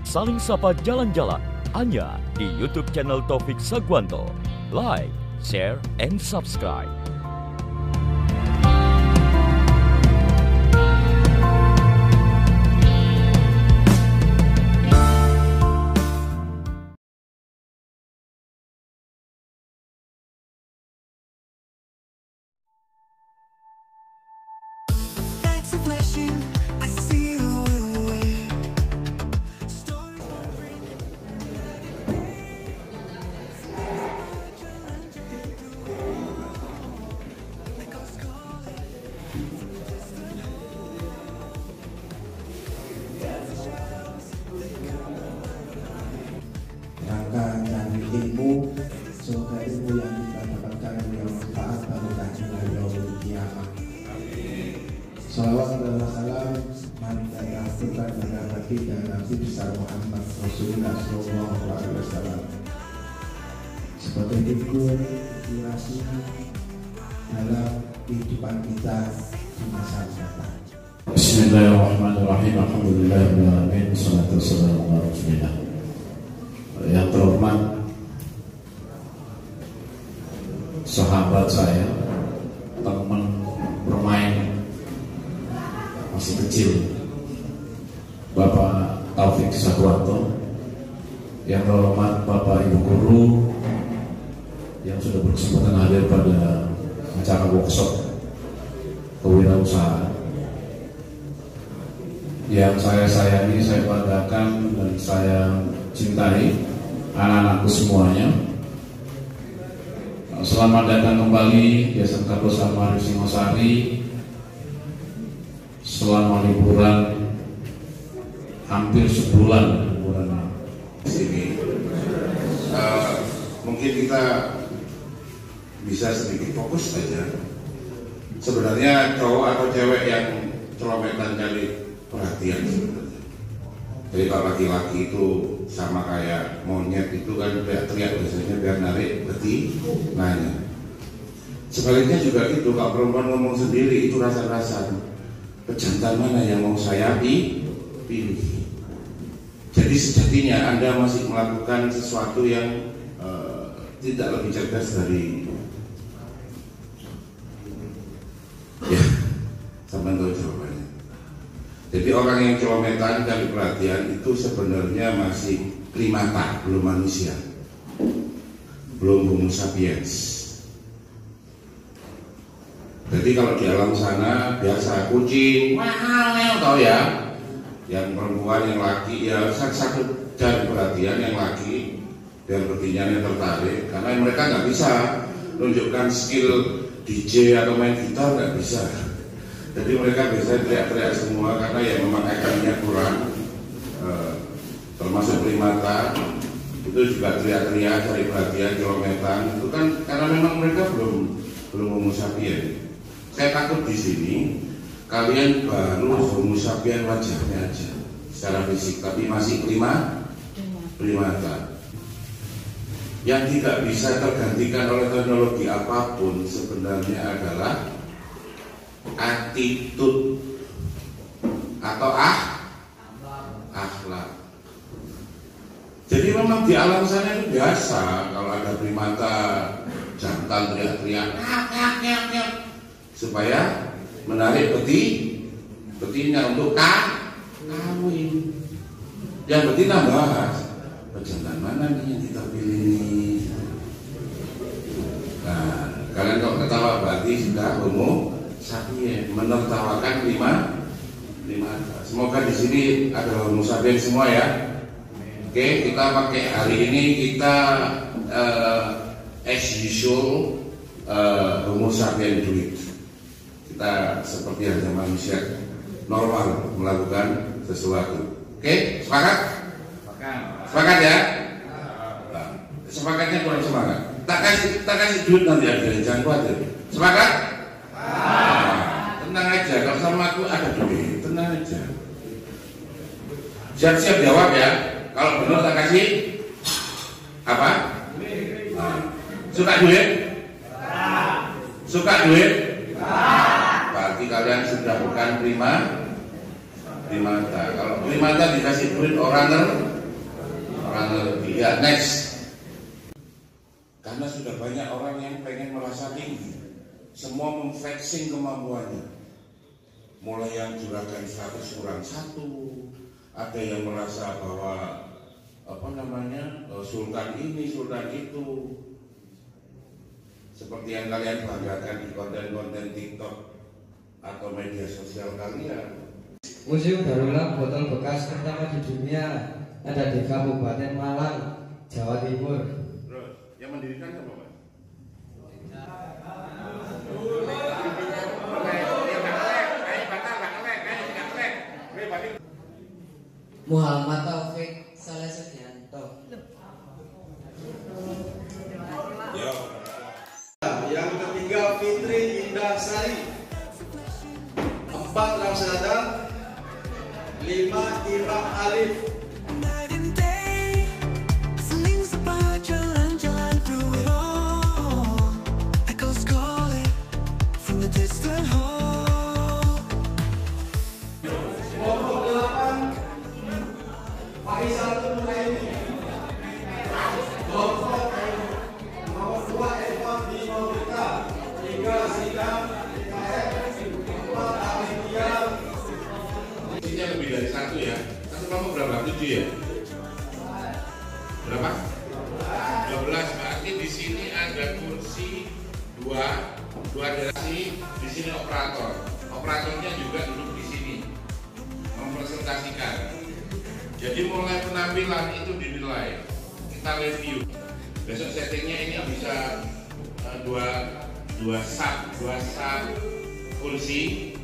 Saling Sapa Jalan-Jalan hanya di YouTube channel Taufik Sagwanto. Like, share, and subscribe. Rangka cari ilmu, semoga ilmu yang kita dapatkan yang manfaat barokah hingga yaumul qiyamah. Salawat dan salam mari kita haturkan kepada baginda Nabi besar Muhammad Rasulullah Sallallahu Alaihi Wasallam sebagai figur inspirasi dalam kehidupan kita di masa mendatang. Bismillahirrahmanirrahim. Alhamdulillahirabbil alamin. Wassalatu wassalamu ala Rasulillah. Yang terhormat sahabat saya, teman bermain masih kecil, Bapak Taufik Sagwanto. Yang terhormat Bapak Ibu Guru yang sudah berkesempatan hadir pada acara workshop kewirausahaan. Yang saya sayangi, saya banggakan, dan saya cintai anak-anakku semuanya. Selamat datang kembali di SMK Bersama di Singosari selama liburan hampir sebulan liburan di sini. Mungkin kita bisa sedikit fokus saja. Sebenarnya cowok atau cewek yang celometan cari perhatian sebenarnya. Jadi kalau laki-laki itu sama kayak monyet itu kan teriak biasanya biar narik betinanya. Sebaliknya juga itu, kalau perempuan ngomong sendiri itu rasa-rasa pejantan mana yang mau saya pilih. Jadi sejatinya Anda masih melakukan sesuatu yang tidak lebih cerdas dari sampai tahu jawabannya. Jadi orang yang celometan cari perhatian itu sebenarnya masih primata, belum manusia, belum Homo sapiens. Jadi kalau di alam sana biasa kucing, wow, tahu ya, yang perempuan yang laki ya satu cari perhatian yang laki biar betinanya tertarik, karena mereka nggak bisa menunjukkan skill DJ atau main gitar, nggak bisa. Jadi mereka biasanya teriak-teriak semua karena ya memang ekornya kurang, termasuk primata itu juga teriak-teriak cari perhatian, celometan itu kan karena memang mereka belum Homo sapiens. Saya takut di sini kalian baru Homo sapiens wajahnya aja secara fisik, tapi masih primata yang tidak bisa tergantikan oleh teknologi apapun. Sebenarnya adalah attitude atau akhlak. Jadi memang di alam sana itu biasa kalau ada primata jantan teriak-teriak supaya menarik betina untuk kawin. Yang betina bahas jantan mana nih yang kita pilih nih. Nah, kalian kalau ketawa berarti sudah Homo sapiens, menertawakan primata. Semoga di sini ada Homo sapiens semua ya. Oke, kita pakai hari ini kita as usual Homo sapiens do it. Kita seperti hanya manusia normal melakukan sesuatu. Oke, sepakat? Sepakat ya? Nah, sepakatnya kurang semangat. Tak kasih duit nanti ada, jangan khawatir. Sepakat? Tenang aja, kalau sama aku ada duit, tenang aja. Siap-siap jawab ya. Kalau benar tak kasih apa? Suka duit? Suka duit? Berarti kalian sudah bukan primata. Kalau primata dikasih duit orang orang lebih. Ya, next. Karena sudah banyak orang yang pengen merasa tinggi, semua memflexing kemampuannya. Mulai yang juragan 100 kurang 1, ada yang merasa bahwa sultan ini, sultan itu. Seperti yang kalian banggakan di konten-konten TikTok atau media sosial kalian. Museum Darulang botol bekas pertama di dunia ada di Kabupaten Malang, Jawa Timur. Terus, yang mendirikan siapa, Pak? Muhammad Taufik Saleh Sugianto. Yang ketiga Fitri Indah Sari. 4 Ramsada. 5 Ibrahim Alif. Isinya lebih dari 1 ya. Satu kelompok berapa? 7 ya? Berapa? 12. Berarti di sini ada kursi 2 derasi, di sini operator. Operatornya juga duduk di sini mempresentasikan. Jadi mulai penampilan itu dinilai, kita review. Besok settingnya ini bisa dua sub kursi.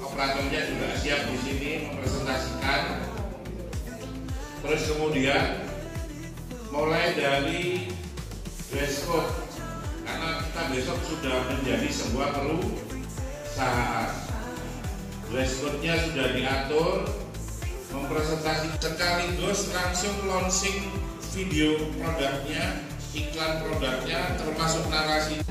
Operatornya juga siap di sini mempresentasikan. Terus kemudian mulai dari dress code, karena kita besok sudah menjadi sebuah perusahaan. Dress code-nya sudah diatur, mempresentasikan sekaligus langsung launching video produknya, iklan produknya, termasuk narasi.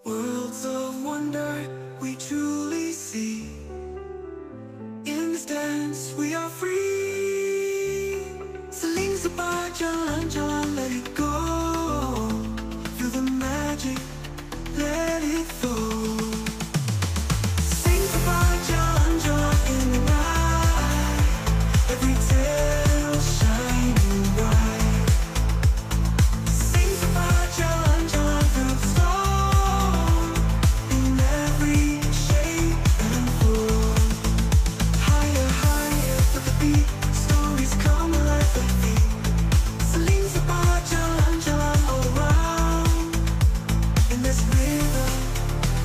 Worlds of wonder we truly see. In this dance we are free. Saling sebar, jalan-jalan, let it go. Feel the magic, let it flow. Sing sebar, jalan-jalan in the night. Every tale shining bright. Sing sebar, jalan-jalan through the storm. In every shape and form. Higher, higher with the beat. Stories come alive with me. Saling sebar, jalan-jalan all around. In this rhythm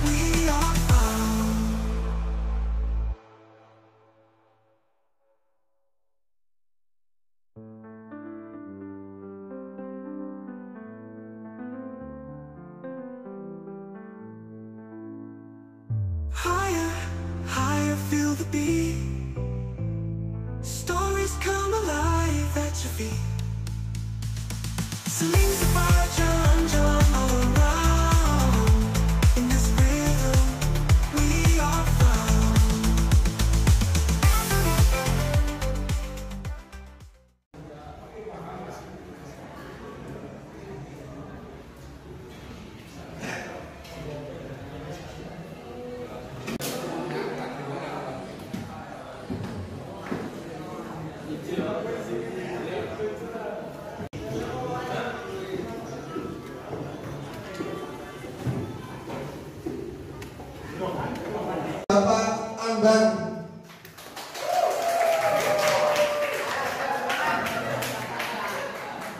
we are found. Higher, higher, feel the beat. Stories come alive at your feet. Saling sebar, jalan-jalan all around. In this rhythm we are found.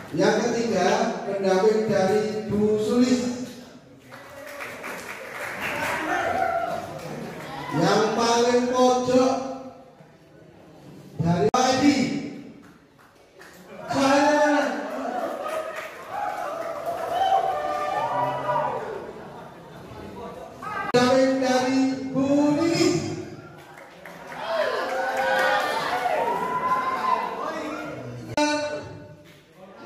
Yang ketiga, pendamping dari Bu Sulis. Yang paling pojok dari Pak Edi. Suaranya pendamping dari Bu Ninis.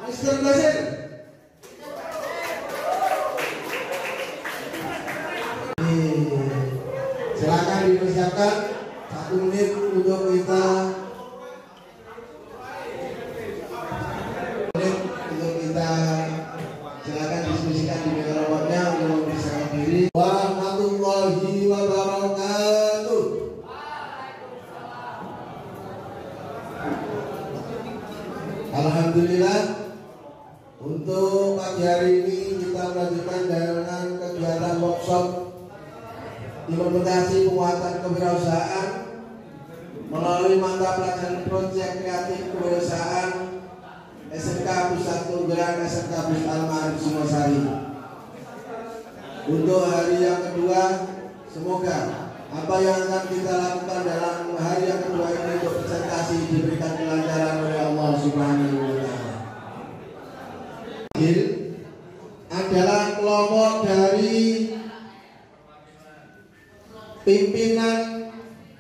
Mr. Nasir. Silakan dipersiapkan 1 menit untuk kita silakan diskusikan di mikrofonnya untuk mempersiapkan diri. Warahmatullahi wabarakatuh. Alhamdulillah, untuk pagi hari ini kita melanjutkan dengan kegiatan workshop implementasi penguatan kewirausahaan melalui mata pelajaran proyek kreatif kewirausahaan SMK Pusat Tunggeran SMK Bus Al-Ma'arif Sumosari. Untuk hari yang kedua, semoga apa yang akan kita lakukan dalam hari yang kedua ini untuk presentasi diberikan kelancaran oleh Allah Subhanahu wa Ta'ala. Adalah kelompok dari pimpinan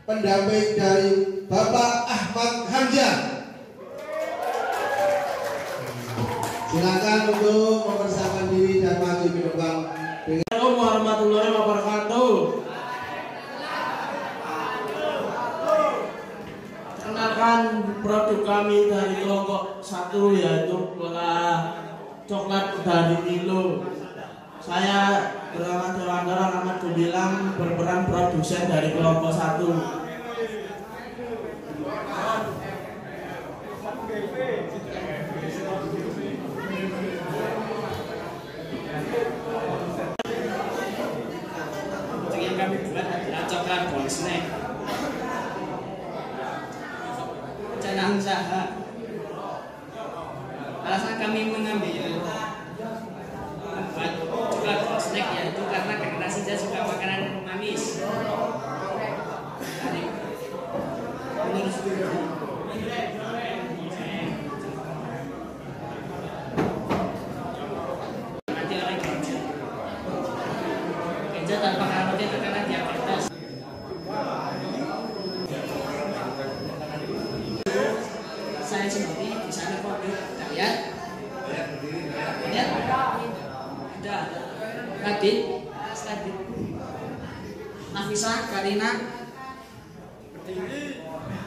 pendamping dari Bapak Ahmad Hamzah. Silakan untuk mempersiapkan diri dan maju ke depan. Assalamualaikum warahmatullahi wabarakatuh. Kenalkan produk kami dari kelompok 1 yaitu bola coklat dari Milo. Saya bernama Dewantara Ahmad Gumilang, berperan produsen dari kelompok 1. Yang kami buat adalah coklat ball snack. Rencana usaha. Alasan kami mengambil membuat coklat ball snack yaitu karena generasi saya suka makanan manis. Menurut nanti oleh keja tanpa karotin karena diabetes. Saya sendiri di sana kode lihat ada Radit, Nafisa, Karina,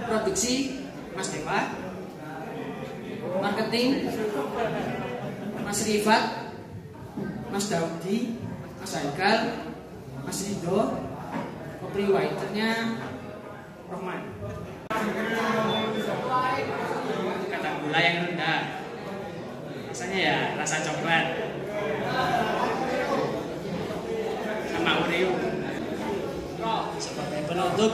produksi Mas Dewa, marketing Mas Rifat, Mas Daudi, Mas Haikal, Mas Rido, copywriternya Rohman. Kata gula yang rendah, rasanya ya rasa coklat sama Oreo. Sebagai penutup,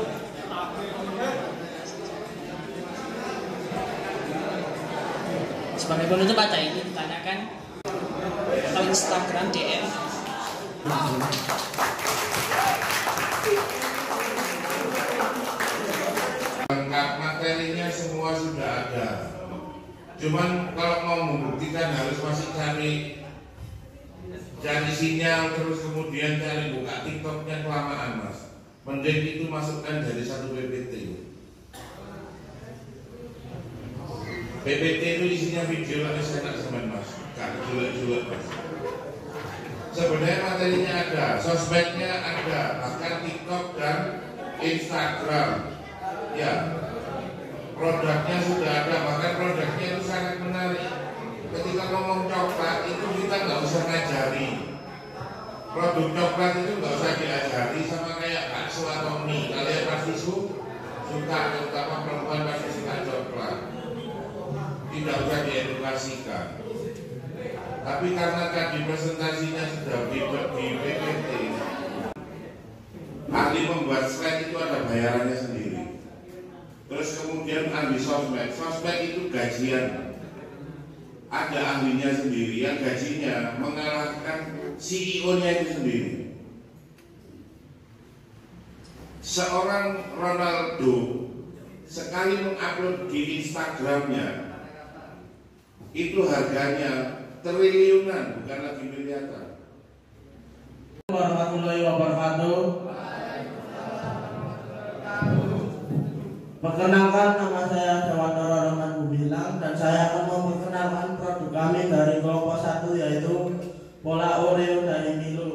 ada ini ditanyakan atau Instagram DM. Lengkap materinya semua sudah ada. Cuman kalau mau membuktikan harus masih cari sinyal, terus kemudian cari buka TikToknya kelamaan, Mas. Mending itu masukkan dari satu PPT. PPT itu isinya video lah, enak semen, Mas. Gak julek-julek, Mas. Sebenarnya materinya ada, sosmednya ada, bahkan TikTok dan Instagram. Ya, produknya sudah ada, bahkan produknya itu sangat menarik. Ketika ngomong coklat itu kita nggak usah ngajari. Produk coklat itu nggak usah diajari, sama kayak bakso atau mie. Kalian pasti suka, terutama perempuan pasti suka coklat. Tidak usah diedukasikan. Tapi karena tadi presentasinya sudah dibuat di PPT, ahli membuat slide itu ada bayarannya sendiri. Terus kemudian ambil sosmed itu gajian. ada ahlinya sendiri yang gajinya mengalahkan CEO-nya itu sendiri. Seorang Ronaldo sekali mengupload di Instagramnya itu harganya triliunan, bukan lagi miliaran. Warahmatullahi wabarakatuh. Perkenalkan, nama saya Dewantara Rahman Gumilang dan saya akan memperkenalkan produk kami dari kelompok 1, yaitu pola Oreo dari Milo.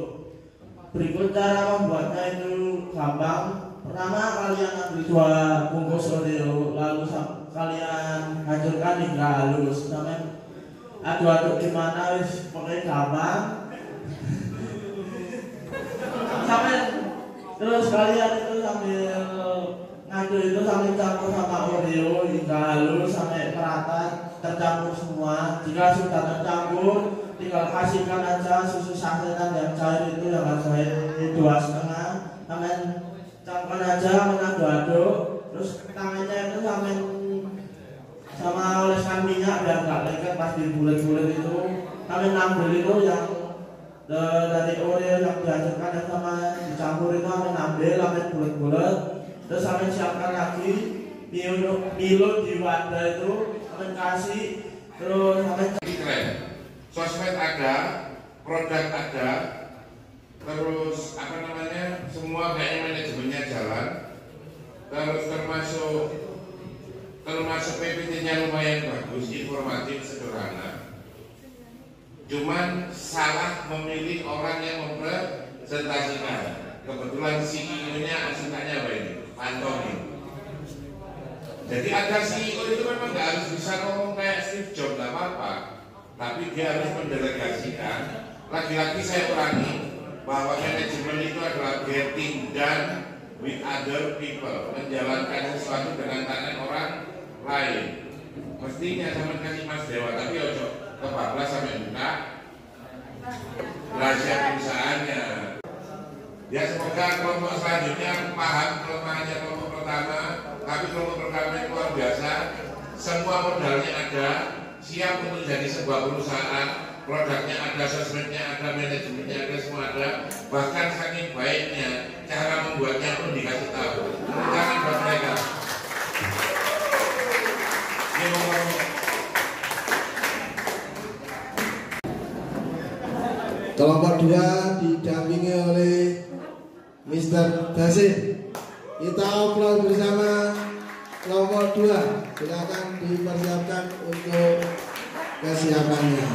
Berikut cara membuatnya itu gampang. Pertama, kalian ambil 2 bungkus Oreo, lalu kalian hancurkan hingga halus. Sampai aduk-aduk gimana wis pokoknya gampang. Sampai terus kalian itu sambil ngaduk itu sambil campur sama Oreo hingga halus sampai merata tercampur semua. Jika sudah tercampur, tinggal kasihkan aja susu sasetan yang cair itu yang harus cair 2,5. Sampai campurkan aja, mengaduk-aduk. Terus tangannya itu sama oleskan minyak biar nggak lengket pas dibulet-bulet itu. Sampai ngambil itu yang dari Oreo yang dihancurkan sama dicampur itu, sampai ngambil sampai bulet-bulet. Terus sampai siapkan lagi Milo di wadah itu, sampai kasih. Terus sampai keren. Sosmed ada, produk ada, terus semua kayaknya manajemennya jalan, terus termasuk PPT-nya lumayan bagus, informatif, sederhana. Cuman salah memilih orang yang mempresentasikan. Kebetulan CEO-nya aslinya apa ini? Antoni. Jadi ada CEO itu memang nggak harus bisa ngomong kayak Steve Jobs, nggak apa-apa. Tapi dia harus mendelegasikan. Lagi-lagi saya ulangi bahwa manajemen itu adalah getting done with other people, menjalankan sesuatu dengan tangan orang lain. Mestinya sama kasih Mas Dewa, tapi ojo kebablas sampai buka rahasia perusahaannya. Ya semoga kelompok selanjutnya paham kelemahannya kelompok pertama, tapi kelompok pertama itu luar biasa. Semua modalnya ada, siap untuk jadi sebuah perusahaan, produknya ada, sosmednya ada, manajemennya ada, semua ada. Bahkan saking baiknya cara membuatnya pun dikasih tahu. Jangan buat mereka. Kelompok 2 didampingi oleh Mr. Dasin. Kita aplaus bersama kelompok 2. Silakan dipersiapkan untuk kesiapannya.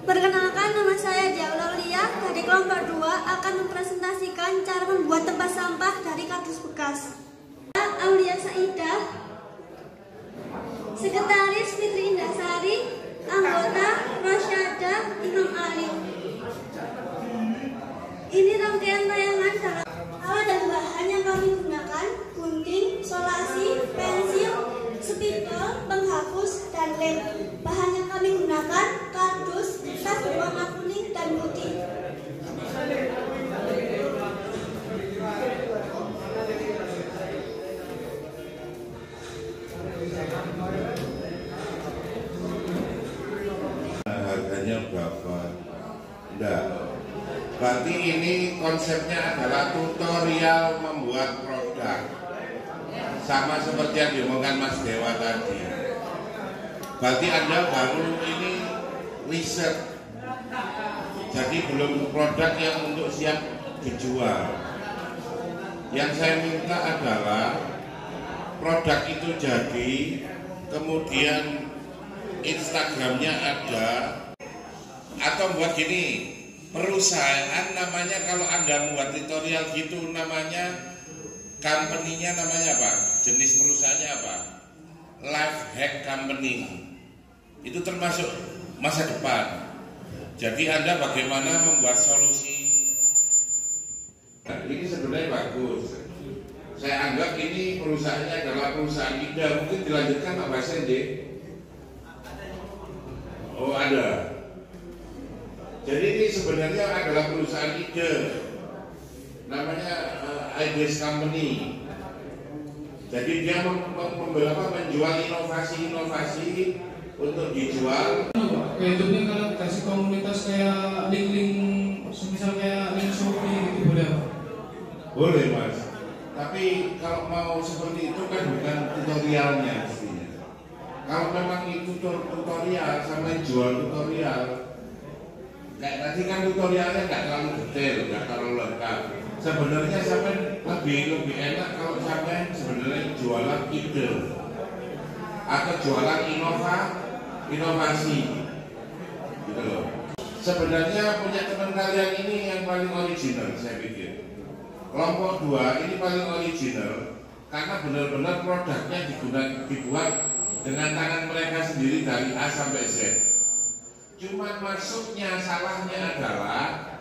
Perkenalkan, nama saya Diaula Aulia dari kelompok 2 akan mempresentasikan cara membuat tempat sampah dari kardus bekas. Aulia Saidah, Sekretaris Fitri Indasari, anggota Rosyada Imam Ali. Ini rangkaian tayangan dalam alat dan bahan yang kami gunakan: gunting, solasi, pensil, spidol, penghapus, dan lem. Bahan yang kami gunakan: kardus, kertas berwarna kuning dan putih. Harganya berapa? Enggak. Berarti ini konsepnya adalah tutorial membuat produk. Sama seperti yang diomongkan Mas Dewa tadi. Berarti Anda baru ini riset. Jadi belum produk yang untuk siap dijual. Yang saya minta adalah produk itu jadi, kemudian Instagramnya ada, atau buat gini, perusahaan namanya, kalau Anda buat tutorial gitu namanya, company-nya namanya apa? Jenis perusahaannya apa? Life Hack Company. Itu termasuk masa depan. Jadi Anda bagaimana membuat solusi. Nah, ini sebenarnya bagus. Saya anggap ini perusahaannya adalah perusahaan ide. Mungkin dilanjutkan Pak Basen, oh ada. Jadi ini sebenarnya adalah perusahaan ide, namanya Ideas Company. Jadi dia menjual inovasi-inovasi untuk dijual. Kayak itu nih kalau kasih komunitas kayak link-link, misal kayak link Shopee gitu boleh? Boleh Mas. Tapi kalau mau seperti itu kan bukan tutorialnya mestinya. Kalau memang itu tutorial sama jual tutorial, kayak tadi kan tutorialnya nggak terlalu detail, nggak terlalu lengkap. Sebenarnya sampai lebih enak kalau sampai sebenarnya jualan ide atau jualan inovasi, gitu loh. Sebenarnya punya teman kalian ini yang paling original, saya pikir. Kelompok 2 ini paling original karena benar-benar produknya dibuat dengan tangan mereka sendiri dari A sampai Z. Cuman masuknya salahnya adalah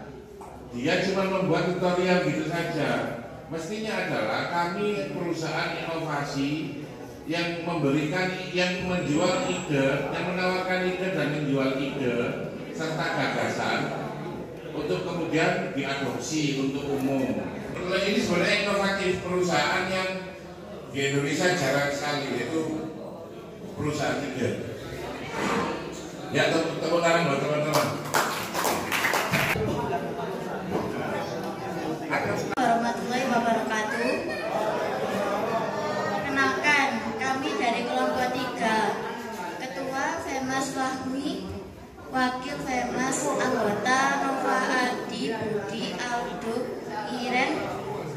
dia cuma membuat tutorial gitu saja. Mestinya adalah kami perusahaan inovasi yang menjual ide, yang menawarkan ide dan menjual ide serta gagasan untuk kemudian diadopsi untuk umum. Ini sebenarnya inovatif perusahaan yang di Indonesia jarang sekali, yaitu perusahaan ide. Ya, tepuk tangan buat teman-teman. Warahmatullahi wabarakatuh. Kenalkan, kami dari kelompok 3. Ketua Femas Fahmi, Wakil Femas, anggota Nova Adi, Budi, Aldo, Iren,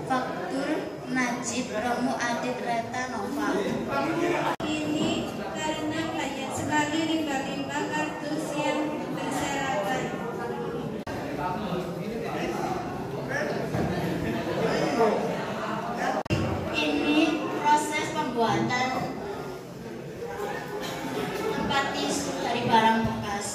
Faktur, Najib, Romo, Adit, Reta, Nova. Ini karena banyak sekali limbah-limbah kardus yang berserakan. Ini proses pembuatan tempat tisu dari barang bekas.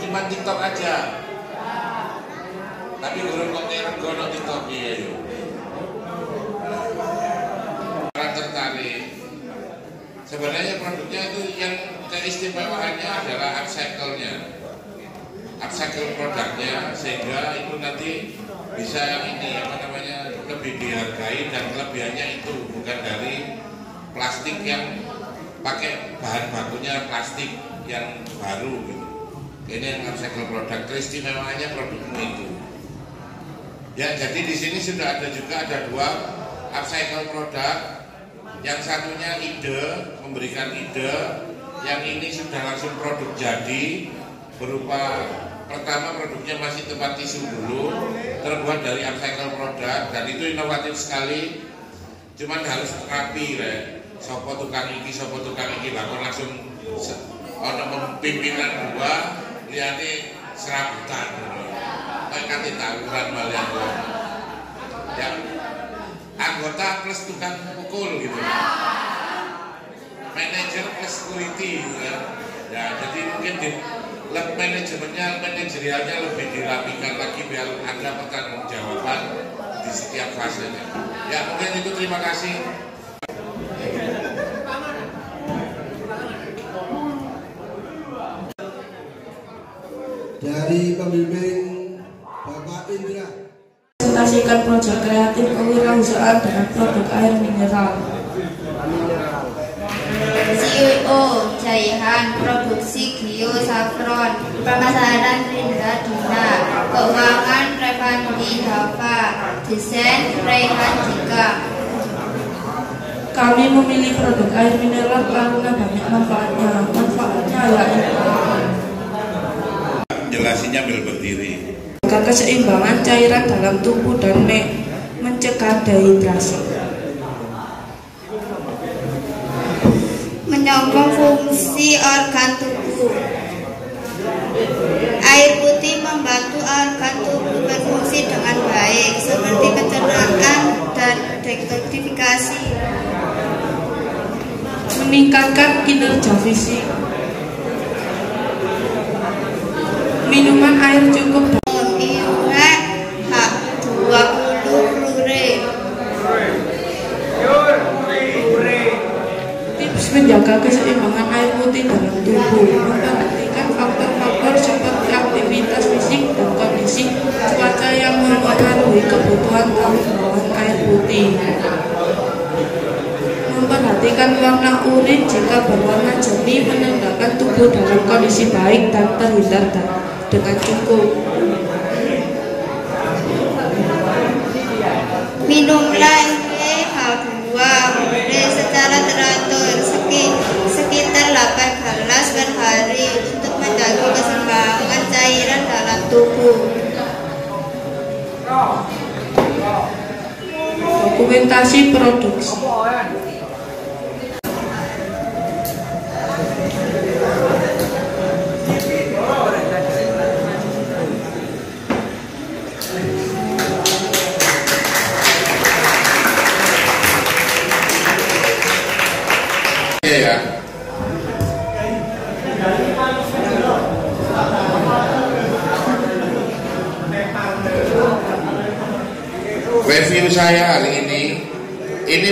Cuma TikTok aja, tapi gurun kok gono TikTok ya. Orang tertarik. Sebenarnya produknya itu yang keistimewaannya adalah upcycle-nya, upcycle produknya, sehingga itu nanti bisa lebih dihargai dan kelebihannya itu bukan dari plastik yang pakai bahan bakunya plastik yang baru gitu. Ini yang upcycle produk, keistimewaannya produknya itu. Ya, jadi di sini sudah ada 2 upcycle produk. Yang satunya ide, memberikan ide. Yang ini sudah langsung produk jadi, berupa pertama produknya masih tempat tisu dulu, terbuat dari upcycle produk, dan itu inovatif sekali. Cuman harus rapi, sopo tukang iki, lakon langsung ono pimpinan 2. Lihatnya serabutan, kayak kati tawuran malah ya, anggota plus tukang pukul gitu, manajer plus security gitu kan. Ya, jadi mungkin manajerialnya lebih dirapikan lagi biar ada pertanggungjawaban di setiap fasenya. Ya, mungkin itu, terima kasih. Dari pembimbing Bapak Indra. Presentasikan proyek kreatif kewirausahaan dengan produk air mineral. CEO Jaihan, produksi Gio Saffron, pemasaran Rindra Dina, keuangan Revandi Hava, desain Rehan Jika. Kami memilih produk air mineral karena banyak manfaatnya. Manfaatnya yaitu Jelasinya ambil berdiri. Keseimbangan cairan dalam tubuh dan mencegah dehidrasi. Menyokong fungsi organ tubuh. Air putih membantu organ tubuh berfungsi dengan baik, seperti pencernaan dan detoksifikasi. meningkatkan kinerja fisik. Minuman air cukup. Tips menjaga keseimbangan air putih dalam tubuh: memperhatikan faktor-faktor seperti aktivitas fisik dan kondisi cuaca yang mempengaruhi kebutuhan tambahan air putih. Memperhatikan warna urin, jika berwarna jernih menandakan tubuh dalam kondisi baik dan terhindar dengan cukup. Minumlah H2 secara teratur sekitar 8 gelas per hari untuk menjaga keseimbangan cairan dalam tubuh. Dokumentasi produksi. Ya. Review saya hari ini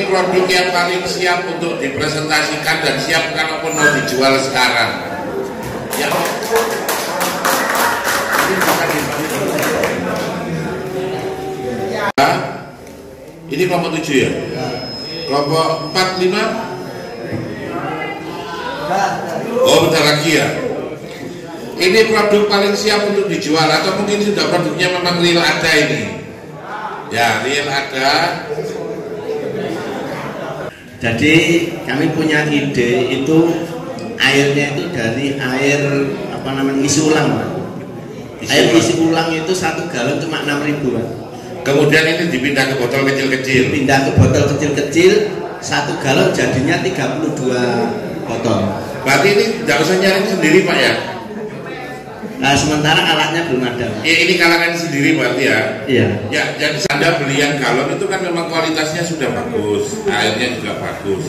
produk yang paling siap untuk dipresentasikan dan siap kalaupun mau dijual sekarang. Ya. Ini kelompok 7 ya? Kelompok 4, 5? Oh, bentar lagi ya. Ini produk paling siap untuk dijual atau mungkin sudah produknya memang real ada ini. Ya, real ada. Jadi kami punya ide itu airnya itu dari air isi ulang, Pak. Air isi ulang itu 1 galon cuma 6.000, Pak. Kemudian ini dipindah ke botol kecil-kecil. Pindah ke botol kecil-kecil, 1 galon jadinya 32 botol. Berarti ini tidak usah nyari sendiri, Pak ya? Nah, sementara alatnya belum ada. Ya, ini kalangan sendiri berarti ya? Iya. Ya, jadi Anda beli yang galon itu kan memang kualitasnya sudah bagus, airnya juga bagus.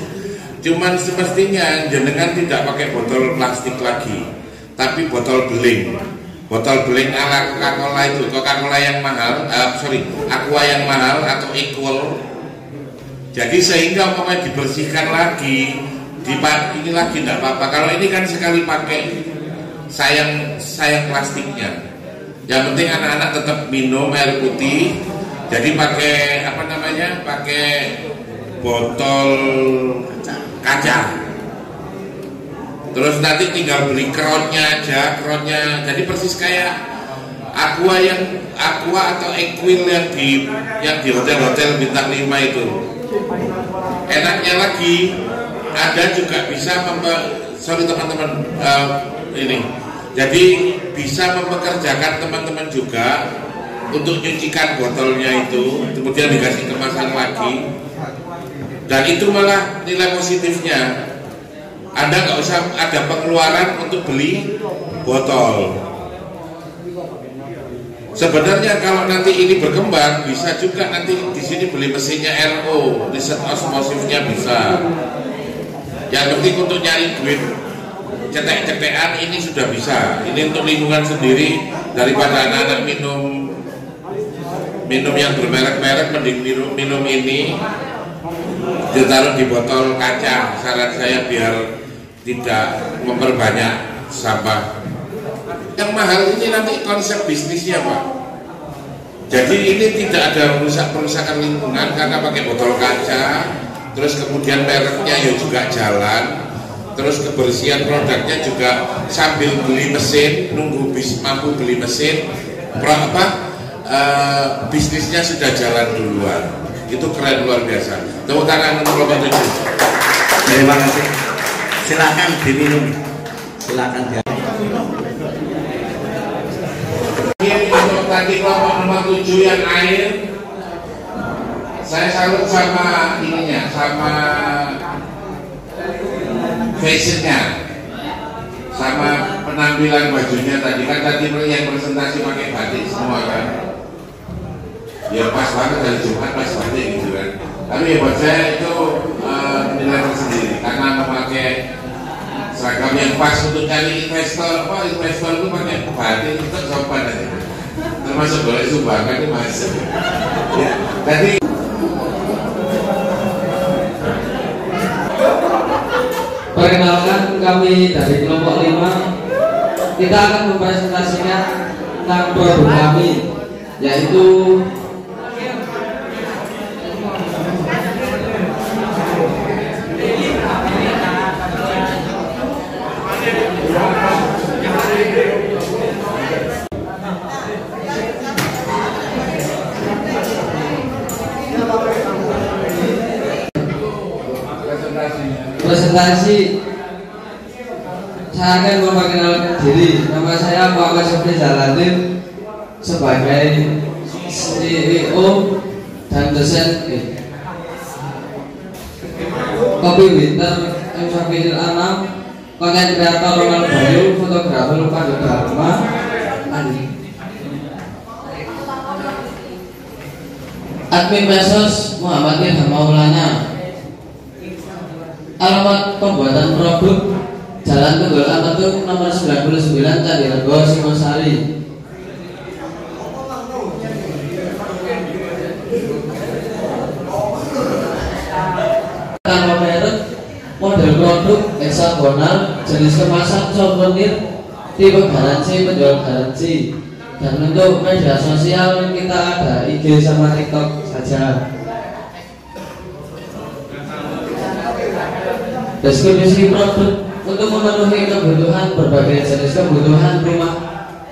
Cuman semestinya jenengan tidak pakai botol plastik lagi, tapi botol beling. Botol beling ala Coca-Cola itu, Coca-Cola yang mahal, Aqua yang mahal atau Equal. Jadi sehingga umpamanya dibersihkan lagi, ini lagi tidak apa-apa. Kalau ini kan sekali pakai sayang plastiknya. Yang penting anak-anak tetap minum air putih. Jadi pakai pakai botol kaca. Terus nanti tinggal beli keronnya aja, jadi persis kayak Aqua atau Equil yang di hotel-hotel bintang 5 itu. Enaknya lagi ada juga bisa teman-teman ini. Jadi bisa mempekerjakan teman-teman juga untuk nyucikan botolnya itu, kemudian dikasih kemasan lagi. Dan itu malah nilai positifnya. Anda nggak usah ada pengeluaran untuk beli botol. Sebenarnya kalau nanti ini berkembang, bisa juga nanti di sini beli mesinnya RO, reset osmosifnya bisa. Yang penting untuk nyari duit cetek-cetekan ini sudah bisa. Ini untuk lingkungan sendiri, daripada anak-anak minum yang bermerek-merek, mending minum ini ditaruh di botol kaca. Saran saya biar tidak memperbanyak sampah. Yang mahal ini nanti konsep bisnisnya, Pak. Jadi ini tidak ada perusakan lingkungan karena pakai botol kaca. Terus kemudian mereknya ya juga jalan. Terus kebersihan produknya juga sambil beli mesin, nunggu mampu beli mesin, bisnisnya sudah jalan duluan. Itu keren luar biasa. Tepuk tangan untuk kelompok 7. Terima kasih. Silakan diminum. Silakan dia. Untuk tadi kelompok nomor 7 yang air, saya salut sama ininya, sama fashionnya, sama penampilan bajunya tadi. Kan tadi yang presentasi pakai batik semua kan. Ya pas banget dari Jumat pas batik gitu kan. Tapi ya buat saya itu nilai tersendiri karena memakai yang pas untuk cari investor, investor itu pakai batin itu sopan aja, termasuk boleh sumbangan itu masuk. Ya, tadi perkenalkan kami dari kelompok 5. Kita akan mempresentasikan tentang produk kami, yaitu presentasi. Saya akan memperkenalkan diri. Nama saya Muhammad Syafri Jalaluddin sebagai CEO dan dosen Kopi Winter, Syafri Anam, konten kreator Ronald Bayu, fotografer Pandu Dharma, admin medsos Muhammad Ilham Maulana. Alamat pembuatan produk Jalan Tunggul Atatürk nomor 99 Candirego Singosari. Tanpa merek, model produk heksagonal, jenis kemasan souvenir, tipe garansi, penjual garansi. Dan untuk media sosial kita ada IG sama TikTok saja. Deskripsi produk untuk memenuhi kebutuhan berbagai jenis kebutuhan rumah,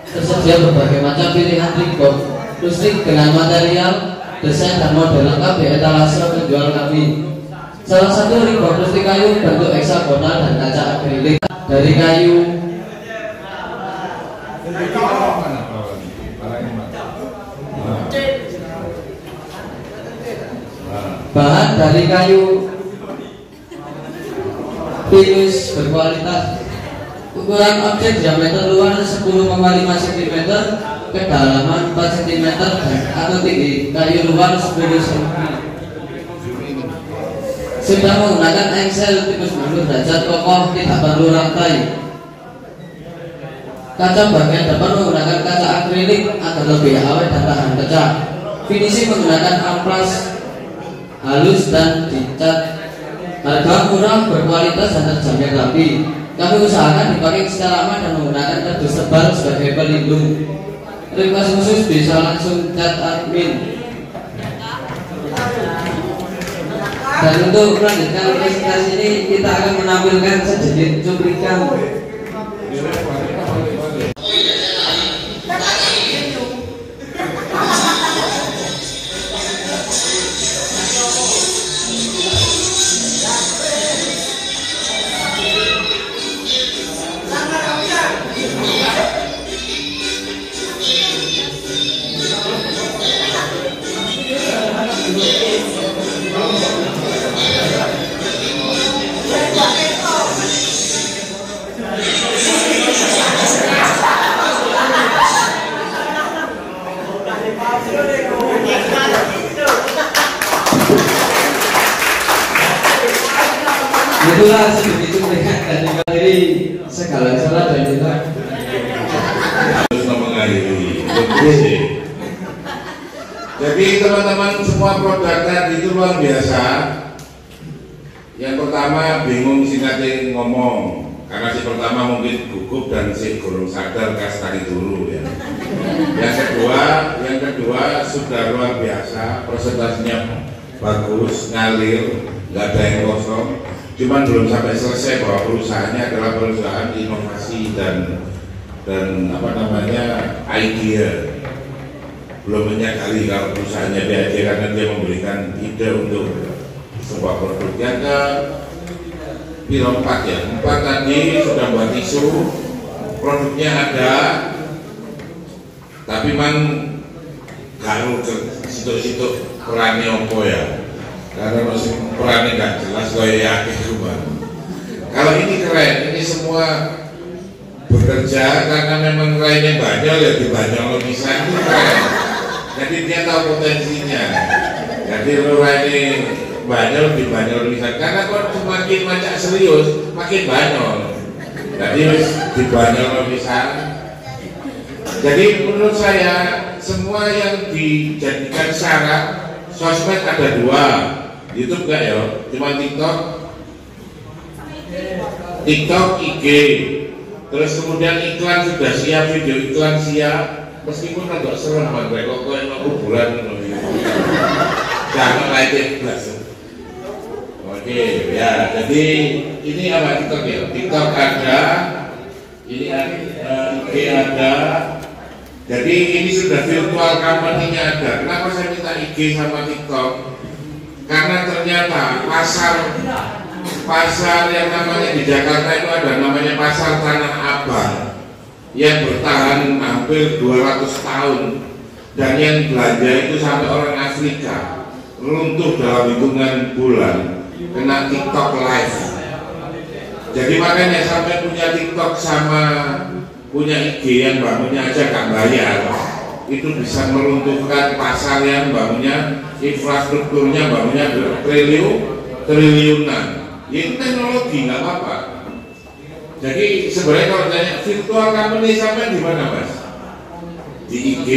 tersedia berbagai macam pilihan tripod, listrik dengan material, desain dan model lengkap di etalase penjual kami. Salah satu tripod listrik kayu bentuk heksagonal dan kaca akrilik dari kayu. Bahan dari kayu pinus berkualitas. Ukuran objek diameter luar 10,5 cm, kedalaman 4 cm atau tinggi kayu luar 10 cm. Sudah menggunakan engsel tipe 90 derajat kokoh, tidak perlu rantai. Kaca bagian depan menggunakan kaca akrilik agar lebih awet dan tahan pecah. Finishing menggunakan amplas halus dan dicat. Harga murah, berkualitas dan terjamin rapi. Kami usahakan dipakai secara aman dan menggunakan kardus tebal sebagai pelindung. Request khusus bisa langsung chat admin. Dan untuk melanjutkan presentasi ini kita akan menampilkan sedikit cuplikan. Itulah sedikit cuplikan dari segala salah dan juga terus mengakhiri. Jadi teman-teman semua produk tadi itu luar biasa. Yang pertama bingung singkatin ngomong, karena si pertama mungkin gugup dan si gurung sadar kas tadi dulu ya. Yang kedua sudah luar biasa, presentasinya bagus, ngalir, nggak ada yang kosong. Cuman belum sampai selesai bahwa perusahaannya adalah perusahaan inovasi dan apa namanya idea. Belum banyak kali kalau perusahaannya BAD karena dia memberikan ide untuk sebuah produk. Yang ke Piro 4 ya, 4 tadi sudah buat isu, produknya ada, tapi memang garu ke situ-situ perannya opo ya. Karena masih perannya nggak jelas, gue yakin cuma. Kalau ini keren, ini semua bekerja karena memang lainnya banyak ya di banyak lukisan itu keren. Jadi dia tahu potensinya. Jadi ini banyak lebih banyak lukisan karena kalau semakin macam serius makin banyak. Jadi dibanyak pisan. Jadi menurut saya semua yang dijadikan syarat sosmed ada dua, YouTube enggak ya? Cuma TikTok, IG. Terus kemudian iklan sudah siap, video iklan siap. Meskipun agak serem banget, kok kayak kuburan jangan like plus. Oke, ya. Jadi ini apa TikTok ya? TikTok ada, ini IG ada. Jadi ini sudah virtual company-nya ada. Kenapa saya minta IG sama TikTok? Karena ternyata pasar yang namanya di Jakarta itu ada namanya pasar Tanah Abang yang bertahan hampir 200 tahun dan yang belanja itu sampai orang Afrika runtuh dalam hitungan bulan kena TikTok live. Jadi makanya sampai punya TikTok sama punya IG yang bangunnya aja gak bayar, itu bisa meruntuhkan pasar yang bangunnya, infrastrukturnya bangunnya triliunan. Itu teknologi nggak apa-apa. Jadi sebenarnya kalau tanya virtual company sampai di mana mas? Di IG,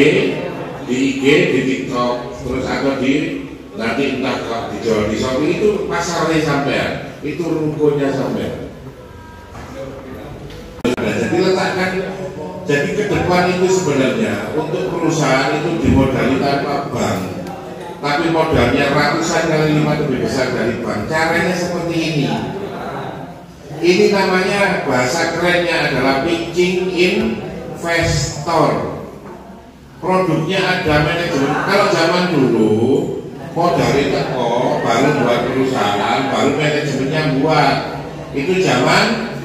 di TikTok, terus atau di nanti entah kalau dijual di Shopee itu pasarnya sampean, itu rukonya sampean. Nah, jadi letakkan, jadi ke depan itu sebenarnya untuk perusahaan itu dimodali tanpa bank, tapi modalnya ratusan kali lipat lebih besar dari bank. Caranya seperti ini. Ini namanya bahasa kerennya adalah pitching investor. Produknya ada manajemen. Kalau zaman dulu modal itu baru buat perusahaan, baru manajemennya buat. Itu zaman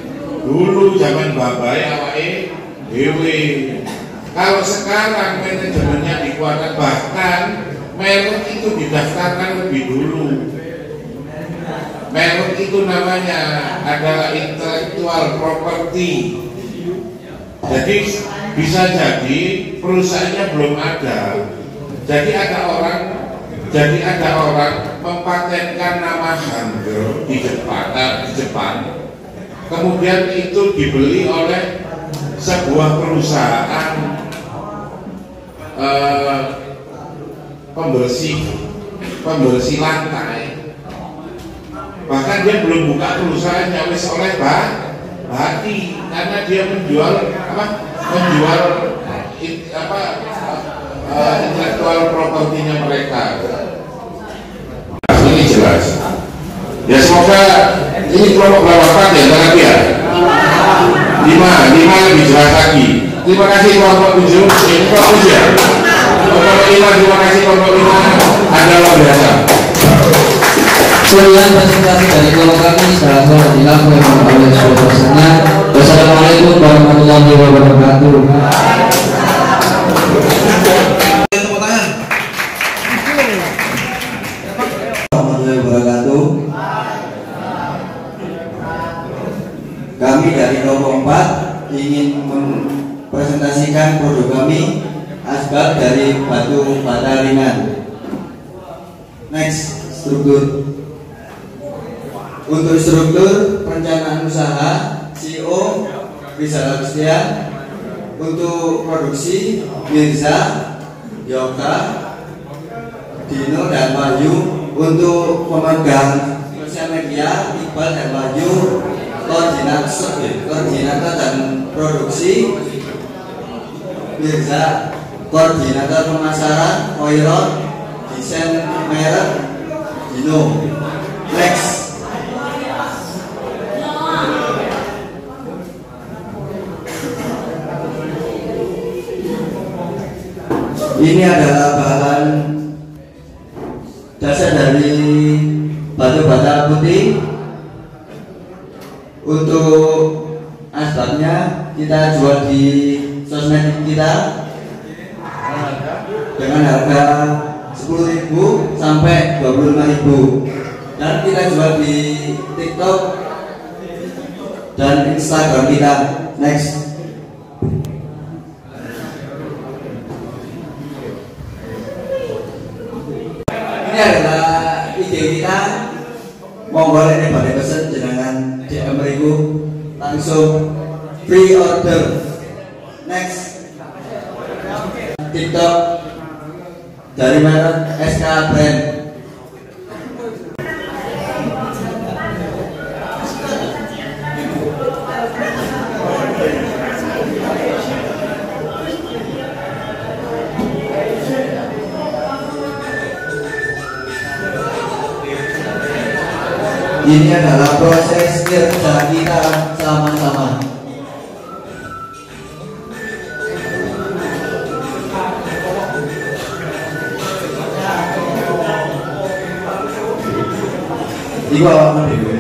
dulu, zaman babai awake dewe. Kalau sekarang manajemennya dikuatkan, bahkan merek itu didaftarkan lebih dulu. Merek itu namanya adalah intellectual property. Jadi bisa jadi perusahaannya belum ada. Jadi ada orang mempatenkan nama Hangul di Jepang. Kemudian itu dibeli oleh sebuah perusahaan pembersih lantai. Bahkan dia belum buka perusahaannya wis oleh Bati karena dia menjual intellectual propertinya mereka. Ini jelas. Ya semoga ini kelompok berapa ya tadi ya? 5 lebih jelas lagi. Terima kasih kelompok 7. Ini kelompok 7 ya. Kelompok 5 terima kasih kelompok 5 Anda luar biasa. Sekian presentasi dari kelompok kami. Salam dilakukan oleh saudara-saudaranya. Wassalamualaikum warahmatullahi wabarakatuh. Warahmatullahi wabarakatuh. Kami dari kelompok 4 ingin mempresentasikan produk kami, asbak dari batu bata ringan. Next, struktur. Untuk struktur perencanaan usaha, CEO Rizal Agustia. Untuk produksi, Mirza, Yoga, Dino dan Wahyu. Untuk pemegang sosial media, Iqbal dan Wahyu. Koordinator dan produksi, Mirza. Koordinator pemasaran, Oiron. Desain merek, Dino. Next. Ini adalah bahan dasar dari batu bata putih. Untuk asbaknya kita jual di sosmed kita dengan harga 10.000 sampai 25.000, dan kita jual di TikTok dan Instagram kita. Next. Ini adalah ide kita. Monggo ini pada pesen jenengan DM mriku langsung pre-order. Next, TikTok dari merek SK Brand. Ini adalah proses kerja kita sama-sama. Iku awakmu dhewe.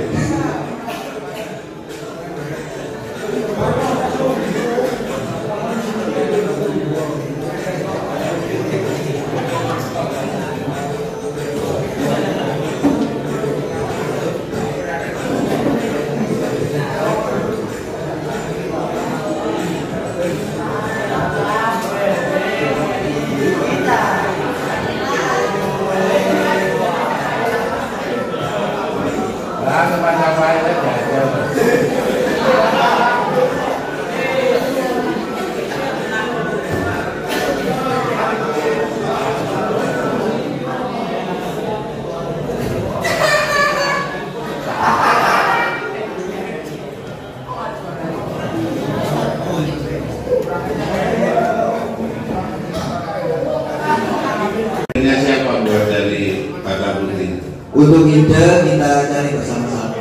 Siapa buat dari Bapak Putri? Untuk ide kita cari bersama-sama.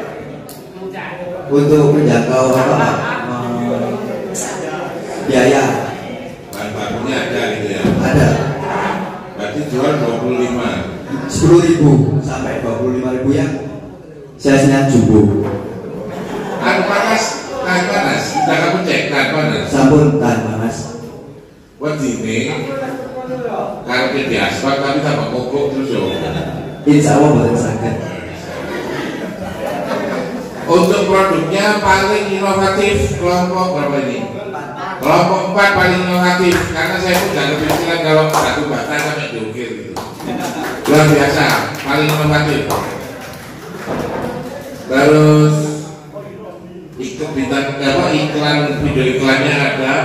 Untuk menjangkau biaya. Bahan bakunya ada gitu ya? Ada. Berarti jual 25. 10.000 sampai 25.000 ya. Saya senang jumbo. Panas, panas. Kita kamu cek panas. Sampun tahan panas. Buat ini. Kalau di aspal kami tambah kokok terus yo. Insya Allah boleh sakit. Untuk produknya paling inovatif kelompok berapa ini? Kelompok 4 paling inovatif karena saya pun gak kepikiran kalau satu bata sampai diukir gitu. Luar biasa, paling inovatif. Terus iklan video iklannya ada,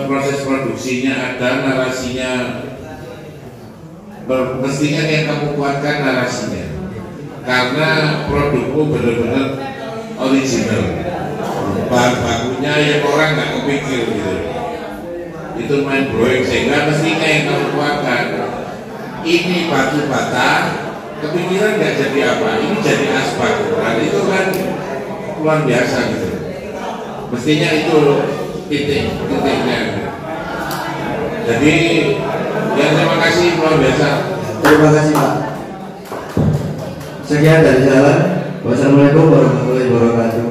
proses produksinya ada, narasinya mestinya yang kamu kuatkan narasinya karena produkmu benar-benar original, bahan bakunya yang orang nggak kepikir gitu, itu main blowing sehingga mestinya yang kamu kuatkan. Ini batu bata kepikiran nggak jadi apa, ini jadi aspal, dan itu kan luar biasa gitu. Mestinya itu titiknya. Jadi ya terima kasih luar biasa. Terima kasih Pak. Sekian dari saya. Wassalamualaikum warahmatullahi wabarakatuh.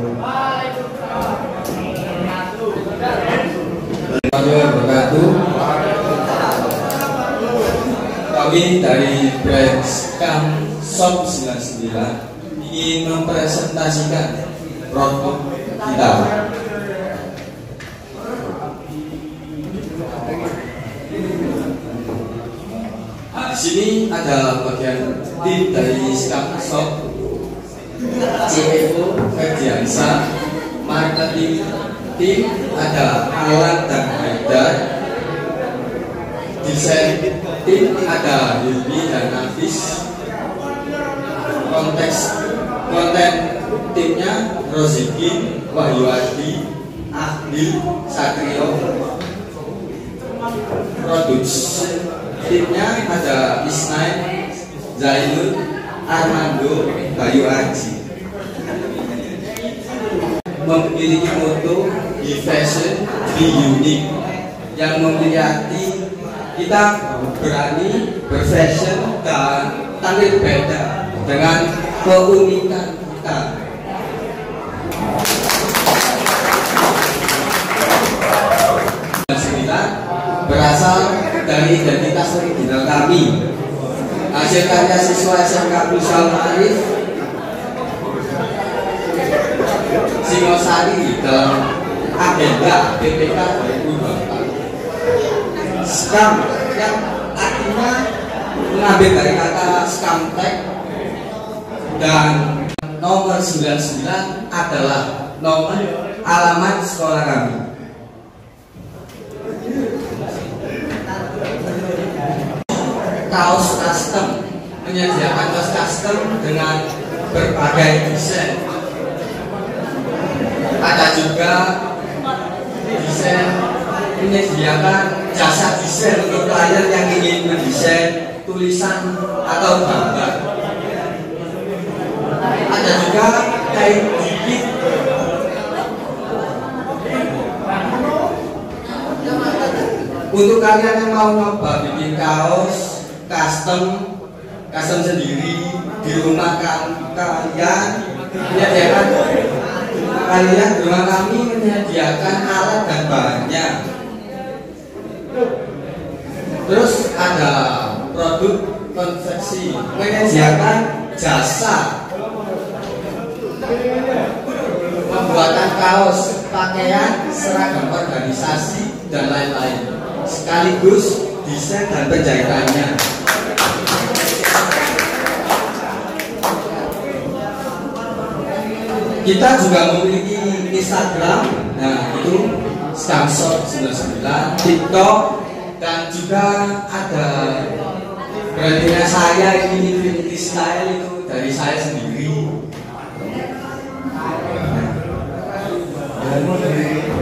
Warahmatullahi wabarakatuh. Kami dari brand Scam Shop 99 ingin mempresentasikan produk kita. Di sini ada bagian tim dari Scam Shop, CEO Ferdiansa, marketing tim ada Alan dan Haidar, desain tim ada Hilmi dan Nafis, konten timnya Rozikin, Wahyu Adi, Ahdil, Satrio, produksi timnya ada Isnain, Zainul, Armando, Bayu Aji. Memiliki moto Be Fashion, Be Unique, yang memiliki kita berani berfashion dan tampil beda dengan keunikan kita. Berasal dari identitas original kami, hasil karya siswa SMK Pusal Arif Singosari dalam agenda PPK 2024. Scam yang artinya mengambil dari kata scamtech, dan nomor 99 adalah nomor alamat sekolah kami. kaos custom, menyediakan kaos custom dengan berbagai desain. Ada juga desain menyediakan jasa desain untuk klien yang ingin mendesain tulisan atau gambar. Ada juga kain gigit. Untuk kalian yang mau nyoba bikin kaos custom sendiri di rumah kalian, menyediakan di rumah kami menyediakan alat dan bahannya. Terus ada produk konveksi, menyediakan jasa pembuatan kaos, pakaian, seragam organisasi dan lain-lain, sekaligus desain dan penjahitannya. Kita juga memiliki Instagram, nah itu Scamshop99, TikTok, dan juga ada brandnya saya ini Infinity Style, itu dari saya sendiri.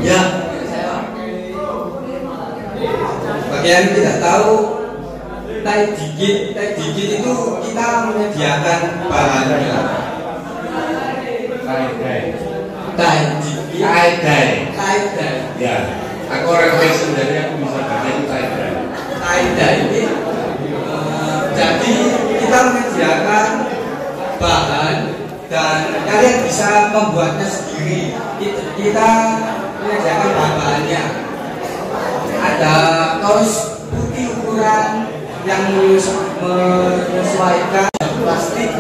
Ya, bagi yang tidak tahu, tai digit itu kita menyediakan bahannya. Tai-dai. Ya, aku orang fashion jadi aku bisa baca itu tai-dai. Tai-dai ini jadi kita menyediakan bahan dan kalian bisa membuatnya sendiri. Kita menyediakan bahannya. Ada kaos putih ukuran yang menyesuaikan plastik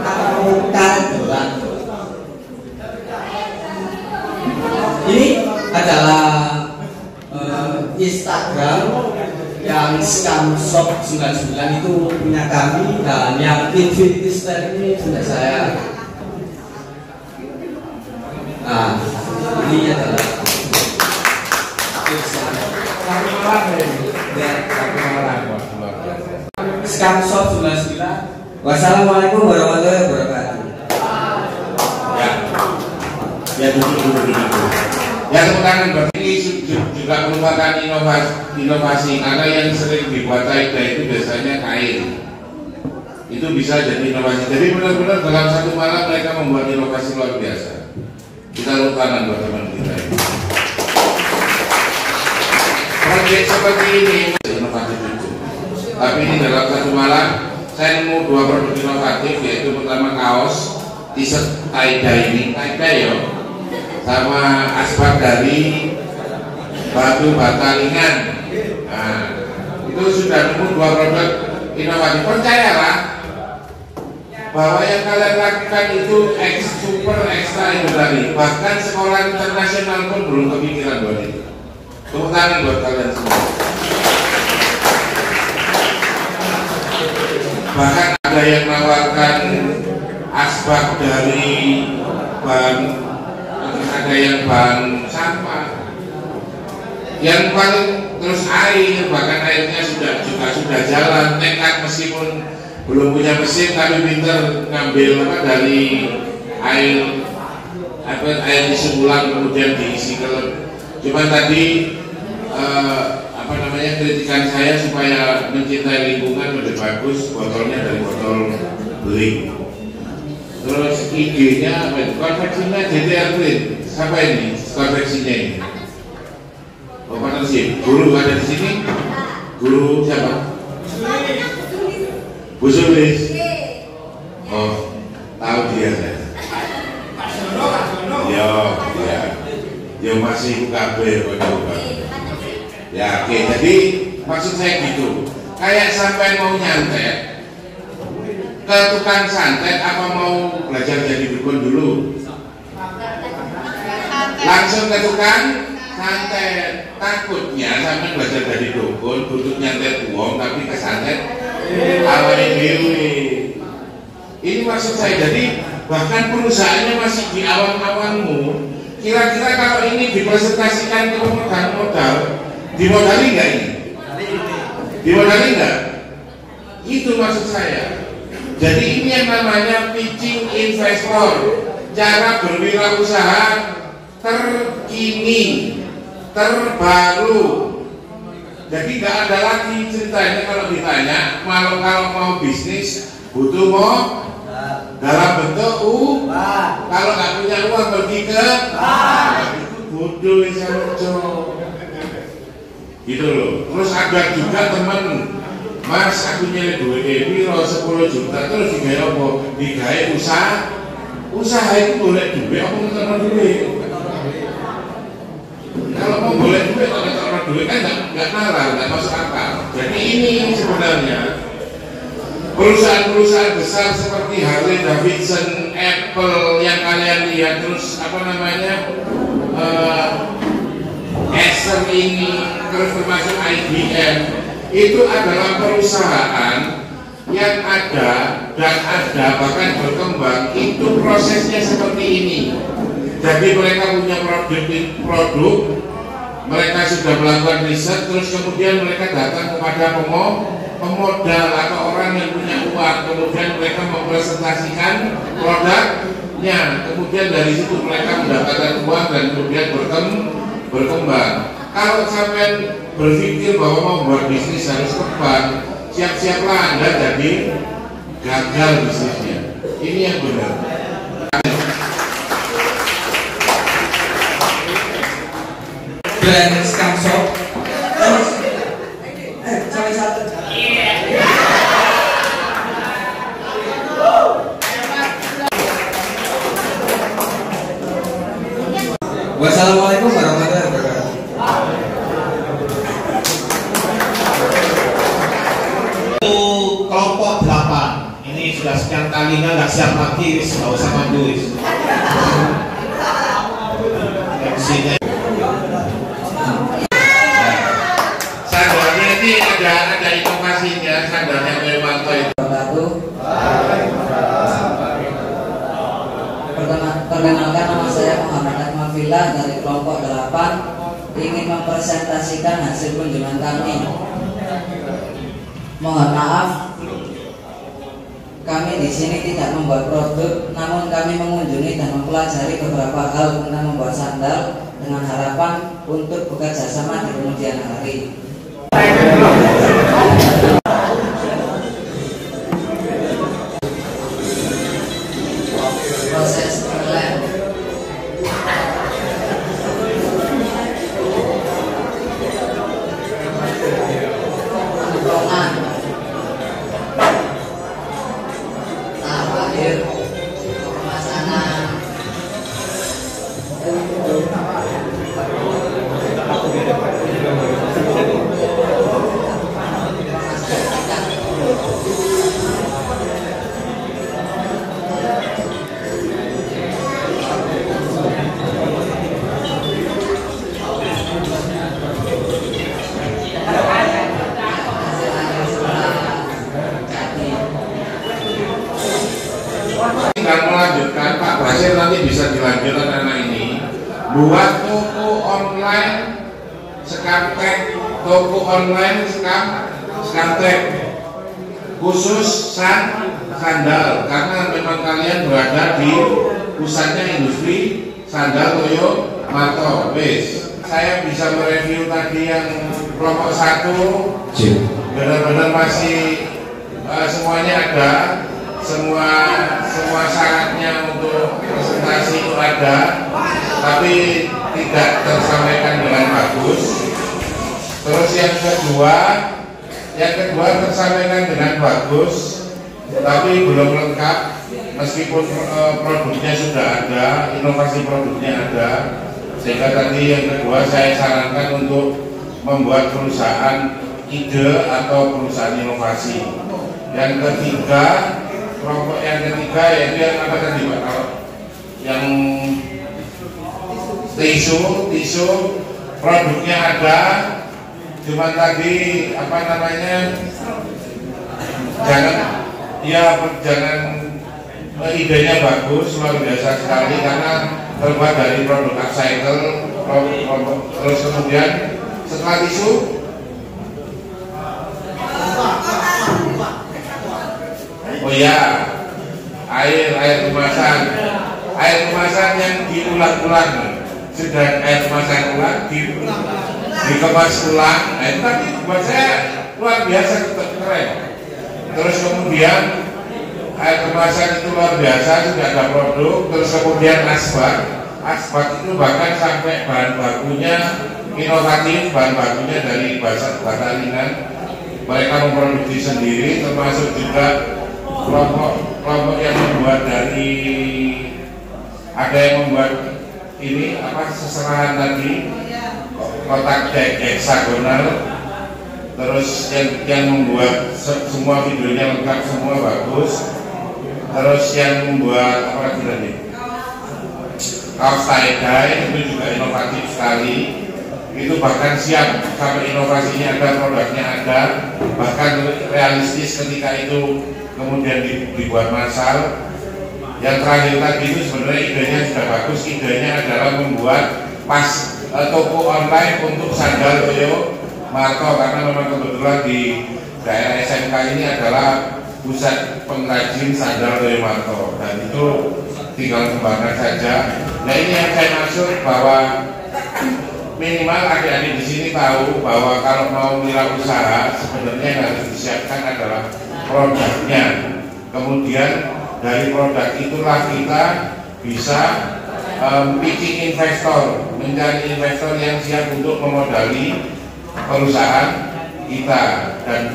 atau karet bulan. Ini adalah Instagram yang Scamshop99 itu punya kami, dan yang Infinity Style ini punya saya. Nah, ini adalah Scamshop99. Wassalamualaikum warahmatullahi wabarakatuh. Ya dulu. Ya tepuk tangan buat ini juga merupakan inovasi karena yang sering dibuat tai-dai itu biasanya kain. Itu bisa jadi inovasi. Jadi benar-benar dalam satu malam mereka membuat inovasi luar biasa. Kita tepuk tangan buat teman kita ini. Proyek seperti ini inovatif itu. Tapi ini dalam satu malam saya nemu dua produk inovatif, yaitu pertama kaos t-shirt tie-dye ini, tie-dye ya, sama asbak dari batu bata ringan. Nah, itu sudah nemu dua produk inovatif. Percayalah bahwa yang kalian lakukan itu super ekstra industri. Bahkan sekolah internasional pun belum kepikiran buat itu. Tepuk tangan buat kalian semua. Bahkan ada yang menawarkan asbak dari bahan, ada yang bahan sampah, yang paling terus air, bahkan airnya juga sudah jalan, nekat meskipun belum punya mesin tapi pinter ngambil dari air isi ulang kemudian diisi ke. Cuma tadi kritikan saya supaya mencintai lingkungan lebih bagus, botolnya dari botol beli. Terus IG-nya konveksinya JTR Green. Siapa ini konveksinya ini? Oh, partnership. Guru ada di sini? Guru siapa? Bu Sulis. Oh, tahu dia saya. Yo masih UKB ya, oke. Jadi maksud saya gitu, kayak sampai mau nyantet ke tukang santet, apa mau belajar jadi dukun dulu? Langsung ke tukang santet. Takutnya sampai belajar jadi dukun butuh nyantet uang tapi ke santet awalnya dewe. Ini maksud saya. Jadi bahkan perusahaannya masih di awang-awangmu. Kira-kira kalau ini dipresentasikan ke pemegang modal, dimodali nggak ini? Dimodali nggak? Itu maksud saya. Jadi ini yang namanya pitching investor, cara berwirausaha terkini, terbaru. Jadi nggak ada lagi ceritanya kalau ditanya kalau mau bisnis butuh mau dalam bentuk kalau nggak punya uang pergi ke itu bodoh gitu loh. Terus ada juga teman, Mas aku nyari duit piro 10 juta terus digawe apa? Digawe usaha itu boleh duit apa ngeterno duit? Kalau mau boleh duit atau ngeterno duit kan nggak nalar, nggak masuk akal. Jadi ini sebenarnya perusahaan-perusahaan besar seperti Harley Davidson, Apple yang kalian lihat, terus apa namanya Acer ini, terus termasuk IBM, itu adalah perusahaan yang ada dan ada bahkan berkembang. Itu prosesnya seperti ini. Jadi mereka punya produk, mereka sudah melakukan riset, terus kemudian mereka datang kepada pemodal atau orang yang punya uang, kemudian mereka mempresentasikan produknya, kemudian dari situ mereka mendapatkan uang dan kemudian berkembang. Kalau sampai berpikir bahwa mau buat bisnis harus kembang, siap-siaplah Anda jadi gagal bisnisnya. Ini yang benar. Brand Scam Shop. Sampai satu. Wassalamualaikum warahmatullahi wabarakatuh. Itu kelompok 8. Ini sudah sekian kalinya nggak siap lagi, nggak usah maju. MC-nya. Sandarnya ini ada inovasinya, sandarnya Mewanto itu. Perkenalkan, nama saya Muhammad Akmafillah dari kelompok 8, ingin mempresentasikan hasil kunjungan kami. Mohon maaf, kami di sini tidak membuat produk, namun kami mengunjungi dan mempelajari beberapa hal tentang membuat sandal dengan harapan untuk bekerja sama di kemudian hari. Proses berlem. Pembuangan. Tahap akhir pemasangan. Tinggal melanjutkan, Pak Basir nanti bisa dilanjutkan anak ini buat toko online Scamtech, toko online Scamtech khusus sandal, karena memang kalian berada di pusatnya industri sandal Toyo Marto. Wes, saya bisa mereview tadi yang kelompok 1, benar-benar masih semuanya ada. Semua syaratnya untuk presentasi itu ada, tapi tidak tersampaikan dengan bagus. Terus yang kedua tersampaikan dengan bagus, tapi belum lengkap. Meskipun produknya sudah ada, inovasi produknya ada, sehingga tadi yang kedua saya sarankan untuk membuat perusahaan ide atau perusahaan inovasi. Yang ketiga, kelompok yang ketiga yaitu yang apa tadi Pak? Yang tisu produknya ada, cuma tadi apa namanya jangan idenya bagus, luar biasa sekali karena terbuat dari produk upcycle. Terus kemudian setelah tisu Oh ya, air kemasan yang diulang-ulang, sudah air kemasan ulang dikemas ulang. Nah, itu tadi buat saya luar biasa, keren. Terus kemudian air kemasan itu luar biasa, sudah ada produk. Terus kemudian asbak itu bahkan sampai bahan bakunya inovatif, bahan bakunya dari bata ringan. Mereka memproduksi sendiri, termasuk juga kelompok yang membuat dari, ada yang membuat ini apa, seserahan tadi, kotak heksagonal. Terus yang membuat semua videonya lengkap, semua bagus. Terus yang membuat apa lagi tadi, kaos tie-dye itu juga inovatif sekali. Itu bahkan siap, sampai inovasinya ada, produknya ada, bahkan realistis ketika itu kemudian dibuat massal. Yang terakhir tadi itu sebenarnya idenya sudah bagus. Idenya adalah membuat toko online untuk sandal Toyo Marto, karena memang kebetulan di daerah SMK ini adalah pusat pengrajin sandal Toyo Marto, dan itu tinggal kembangkan saja. Nah, ini yang saya maksud, bahwa minimal adik-adik di sini tahu bahwa kalau mau wirausaha sebenarnya yang harus disiapkan adalah produknya. Kemudian dari produk itulah kita bisa pitching investor, mencari investor yang siap untuk memodali perusahaan kita. Dan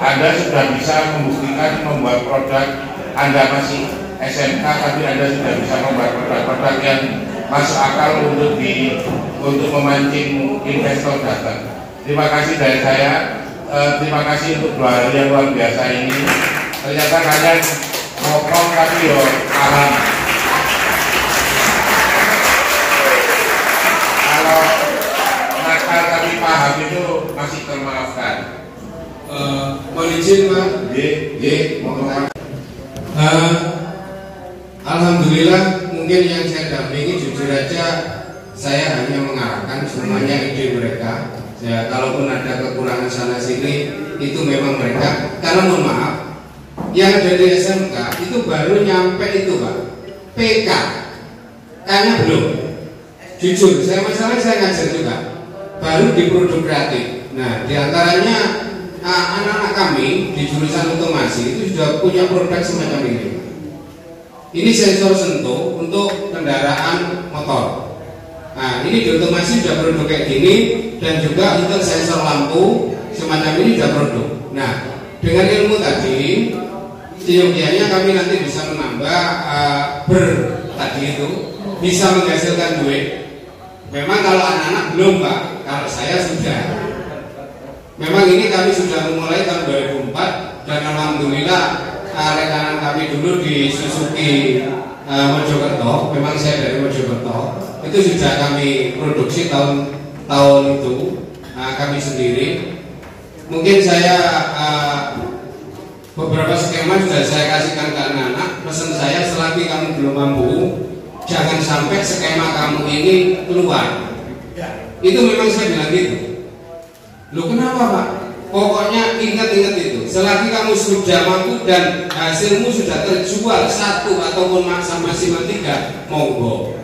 Anda sudah bisa membuktikan membuat produk. Anda masih SMK tapi Anda sudah bisa membuat produk-produk yang masuk akal untuk memancing investor datang. Terima kasih dari saya. Terima kasih untuk 2 hari yang luar biasa ini. Ternyata kalian ngomong tapi yo paham. Kalau nakal tapi paham itu masih termaafkan. Mohon izin Pak. Alhamdulillah, mungkin yang saya dampingi jujur aja saya hanya mengarahkan, semuanya ide mereka. Ya, kalaupun ada kekurangan sana sini itu memang mereka. Karena mohon maaf, yang dari SMK itu baru nyampe itu Pak, PK, kayaknya belum. Jujur, saya ngajar juga, baru di produk kreatif. Nah, diantaranya anak-anak kami di jurusan otomasi itu sudah punya produk semacam ini. Ini sensor sentuh untuk kendaraan motor. Nah, ini di otomasi sudah produk kayak gini, dan juga untuk sensor lampu semacam ini sudah produk. Nah, dengan ilmu tadi, seyogianya kami nanti bisa menambah tadi itu bisa menghasilkan duit. Memang kalau anak-anak belum Pak, kalau saya sudah. Memang ini kami sudah memulai tahun 2004, dan alhamdulillah rekanan kami dulu di Suzuki Mojokerto, memang saya dari Mojokerto, itu sudah kami produksi tahun itu kami sendiri. Mungkin saya beberapa skema sudah saya kasihkan ke anak-anak. Pesan saya, selagi kamu belum mampu, jangan sampai skema kamu ini keluar. Itu memang saya bilang gitu. Loh kenapa Pak? Pokoknya ingat-ingat itu. Selagi kamu sudah mampu dan hasilmu sudah terjual 1 ataupun maksimal 3, monggo.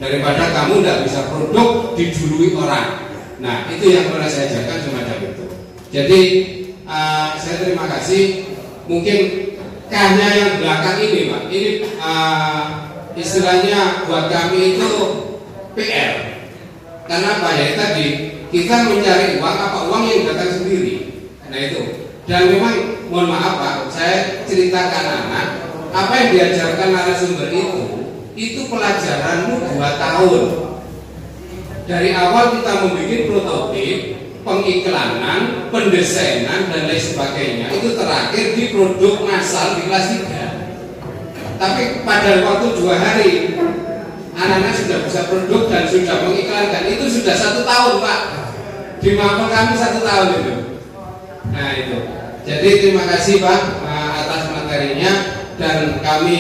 Daripada kamu tidak bisa produk didului orang. Nah, itu yang pernah saya ajarkan semacam itu. Jadi saya terima kasih. Mungkin hanya yang belakang ini Pak, ini istilahnya buat kami itu PR. Karena Pak ya tadi kita mencari uang, apa uang yang datang sendiri. Nah itu. Dan memang mohon maaf Pak, saya ceritakan anak apa yang diajarkan narasumber itu pelajaranmu 2 tahun. Dari awal kita membuat prototip, pengiklanan, pendesainan dan lain sebagainya. Itu terakhir di produk massal di kelas 3. Tapi pada waktu 2 hari anak-anak sudah bisa produk dan sudah mengiklankan. Itu sudah 1 tahun Pak. Di mapel kami 1 tahun itu. Nah itu. Jadi terima kasih Pak atas materinya, dan kami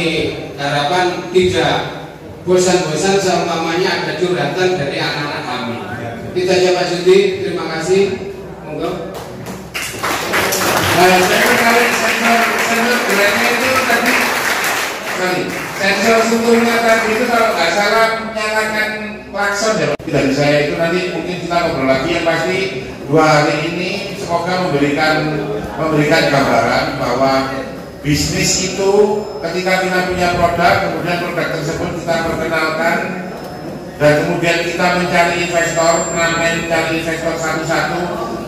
harapan tidak bosan-bosan seumpamanya ada curhatan dari anak-anak kami. Kita aja Pak Sudi, terima kasih. Monggo. Saya kali senior kerennya itu sekali. Sensor strukturnya tadi itu kalau nggak salah menyalakan klakson ya. Dari saya itu nanti mungkin kita ngobrol lagi, yang pasti 2 hari ini semoga memberikan gambaran bahwa bisnis itu ketika kita punya produk, kemudian produk tersebut kita perkenalkan, dan kemudian kita mencari investor, mencari investor satu-satu,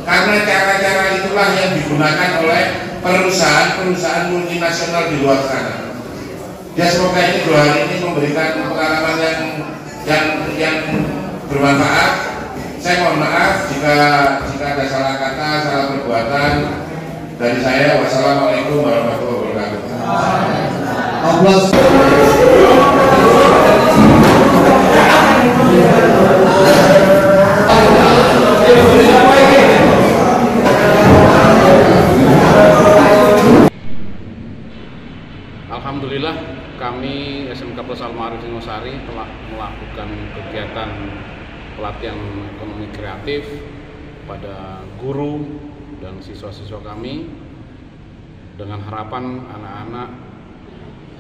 karena cara-cara itulah yang digunakan oleh perusahaan-perusahaan multinasional di luar sana. Ya semoga ini 2 hari ini memberikan pengalaman yang bermanfaat. Saya mohon maaf jika ada salah kata, salah perbuatan dari saya. Wassalamualaikum warahmatullahi wabarakatuh. Aplaus. Alhamdulillah kami SMK Plus Al-Ma'arif Singosari telah melakukan kegiatan pelatihan ekonomi kreatif pada guru dan siswa-siswa kami dengan harapan anak-anak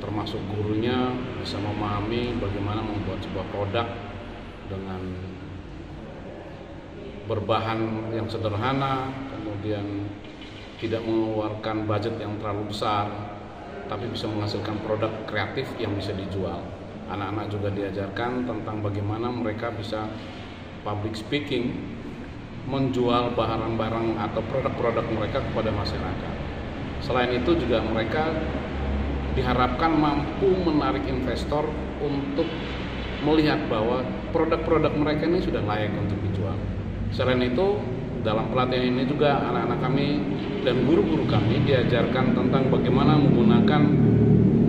termasuk gurunya bisa memahami bagaimana membuat sebuah produk dengan berbahan yang sederhana, kemudian tidak mengeluarkan budget yang terlalu besar, tapi bisa menghasilkan produk kreatif yang bisa dijual. Anak-anak juga diajarkan tentang bagaimana mereka bisa public speaking, menjual barang-barang atau produk-produk mereka kepada masyarakat. Selain itu juga mereka diharapkan mampu menarik investor untuk melihat bahwa produk-produk mereka ini sudah layak untuk dijual. Selain itu, dalam pelatihan ini juga anak-anak kami dan guru-guru kami diajarkan tentang bagaimana menggunakan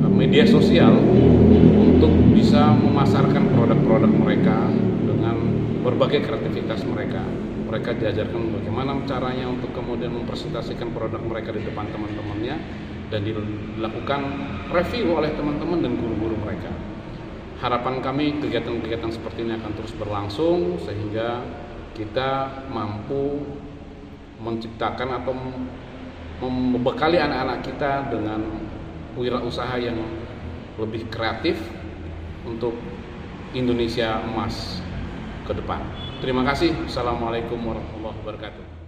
media sosial untuk bisa memasarkan produk-produk mereka dengan berbagai kreativitas mereka. Mereka diajarkan bagaimana caranya untuk kemudian mempresentasikan produk mereka di depan teman-temannya dan dilakukan review oleh teman-teman dan guru-guru mereka. Harapan kami kegiatan-kegiatan seperti ini akan terus berlangsung sehingga kita mampu menciptakan atau membekali anak-anak kita dengan wirausaha yang lebih kreatif untuk Indonesia emas ke depan. Terima kasih. Assalamualaikum warahmatullahi wabarakatuh.